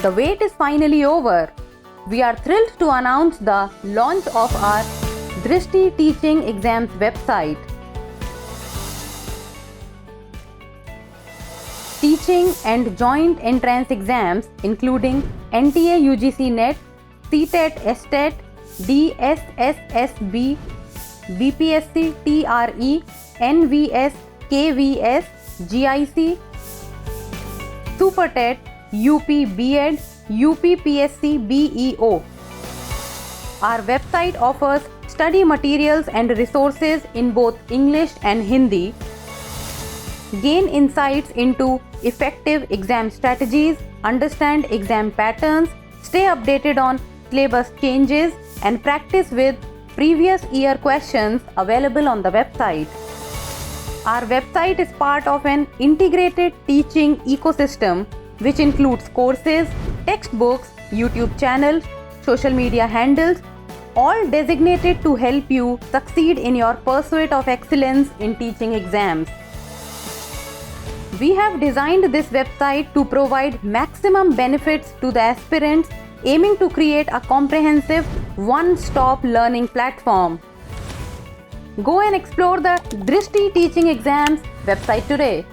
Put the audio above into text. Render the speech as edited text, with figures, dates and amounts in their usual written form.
The wait is finally over. We are thrilled to announce the launch of our Drishti Teaching Exams website. Teaching and joint entrance exams including NTA UGC-NET, CTET, STET, DSSSB, BPSC, TRE, NVS, KVS, GIC, SuperTET, UP, B.Ed, UPPSC-BEO. Our website offers study materials and resources in both English and Hindi. Gain insights into effective exam strategies, understand exam patterns, stay updated on syllabus changes, and practice with previous year questions available on the website. Our website is part of an integrated teaching ecosystem which includes courses, textbooks, YouTube channel, social media handles, all designated to help you succeed in your pursuit of excellence in teaching exams. We have designed this website to provide maximum benefits to the aspirants, aiming to create a comprehensive one-stop learning platform. Go and explore the Drishti Teaching Exams website today.